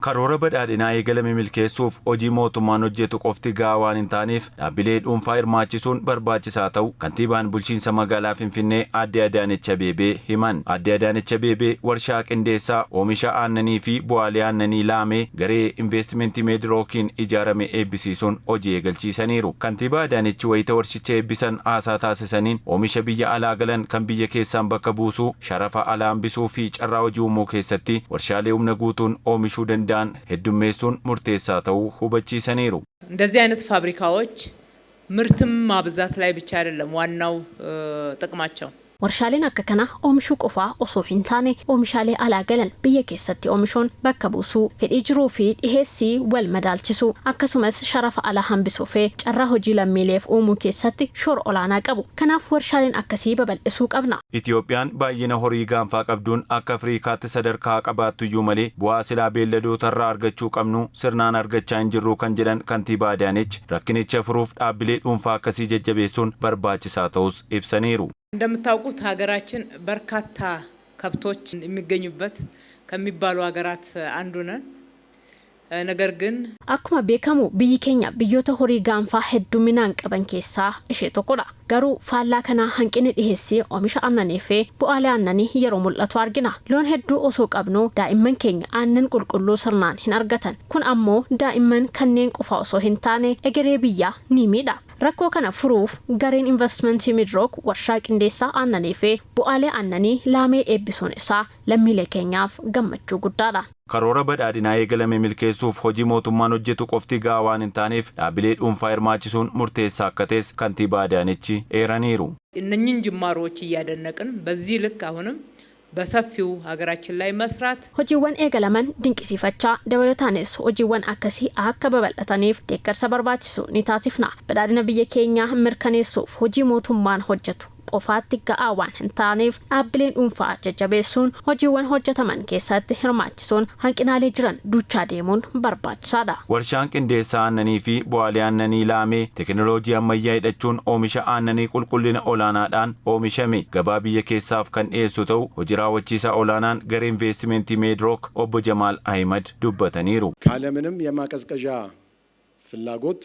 Karoora badhaadhinaa eegalame milkeessuuf hojii mootummaan hojjetu qofti gahaa waan hin taaneef dhaabbilee dhuunfaa hirmaachisuun barbaachisaa ta'u kantiibaan bulchiinsa magaalaa Finfinnee Aadde Adaanech Abeebee himan. Aadde Adaanech Abeebee warshaa qindeessaa oomisha aannanii fi bu'aalee aannanii laamee garee investimentii Meedrookiin ijaarame eebbisiisuun hojii eegalchiisaniiru. Kantiibaa Adaanech wayita warshicha eebbisan haasaa taasisaniin oomisha biyya alaa galan kan biyya keessaan bakka buusuu, sharafa alaa hambisuu fi carraa hojii uumuu keessatti warshaalee humna guutuun oomishuu danda'an ሄዱሜሱን ሙርቴሳ ተው ሁበቺሰኔሩ እንደዚህ አይነት ፋብሪካዎች ምርትም ማብዛት ላይ ብቻ አይደለም ዋናው ጥቅማቸው warshaaleen akka kana oomishuu qofaa osoo hin taane oomishaalee alaa galan biyya keessatti oomishuun bakka buusuu fedhii jiruu fi dhiheessii wal madaalchisuu akkasumas sharafa alaa hambisuu fi carraa hojii lammiileef uumuu keessatti shoora olaanaa qabu. Kanaaf warshaaleen akkasii babal'isuu qabna. Itiyoophiyaan baay'ina horii gaanfaa qabduun akka Afriikaatti sadarkaa qabaattu iyyuu malee bu'aa silaa beelladootarraa argachuu qabnu sirnaan argachaa hin jirru kan jedhan kantiibaa Adaanech rakkinicha furuuf dhaabbilee dhuunfaa akkasii jajjabeessuun barbaachisaa ta'us ibsaniiru. እንደምታውቁት ሀገራችን በርካታ ከብቶች የሚገኙበት ከሚባሉ ሀገራት አንዱ ነን። ነገር ግን akkuma beekamu biyyi keenya biyyoota horii gaanfaa hedduminaan qaban keessaa ishee tokkodha. Garuu faallaa kana hanqinni dhiheessii oomisha aannanii fi bu'aalee aannanii yeroo mul'atu argina. Loon hedduu osoo qabnu daa'imman keenya aannan qulqulluu sirnaan hin argatan. Kun ammoo daa'imman kanneen qofa osoo hin taane egeree biyyaa ni miidha. Rakkoo kana furuuf gareen investimentii Meedrook warshaa qindeessaa aannanii fi bu'aalee aannanii laamee eebbisuun isaa lammiilee keenyaaf gammachuu guddaadha. Karoora badhaadhinaa eegalame milkeessuuf hojii mootummaan hojjetu qofti gahaa waan hin taaneef dhaabbilee dhuunfaa hirmaachisuun murteessaa akka ta'es kantiibaa Adaanech eeraniiru. እነኚህን ጅማሮች እያደነቅን በዚህ ልክ አሁንም በሰፊው ሀገራችን ላይ መስራት hojiiwwan eegalaman dinqisiifachaa dabalataanis hojiiwwan akkasii akka babal'ataniif deeggarsa barbaachisu ni taasifna. Badhaadhina biyya keenyaa mirkaneessuuf hojii mootummaan hojjetu qofaatti ga'aa waan hin taaneef dhaabbileen dhuunfaa jajjabeessuun hojiiwwan hojjetaman keessatti hirmaachisuun hanqinaalee jiran duuchaa deemuun barbaachisaadha. Warshaan qindeessaa aannanii fi bu'aalee aannanii laamee teekinooloojii ammayyaa hidhachuun oomisha aannanii qulqullina olaanaadhaan oomishame gabaa biyya keessaaf kan dhiyeessu ta'u hojii raawwachiisaa olaanaan garee investimentii Meedrook obbo Jamaal Ahimad dubbataniiru. ካለምንም የማቀዝቀዣ ፍላጎት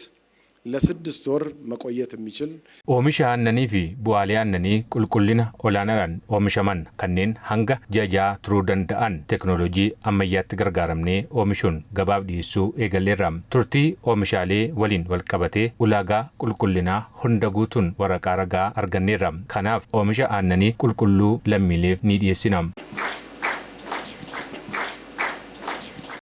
ለስድስት ወር መቆየት የሚችል oomisha aannanii fi bu'aalee aannanii qulqullina olaanaadhaan oomishaman kanneen hanga ji'a turuu danda'an teekinooloojii ammayyaatti gargaaramnee oomishuun gabaaf dhiyeessuu eegalleerra. Turtii oomishaalee waliin wal qabatee ulaagaa qulqullinaa hunda guutuun waraqaa ragaa arganneerra. Kanaaf oomisha aannanii qulqulluu lammiileef ni dhiyeessina.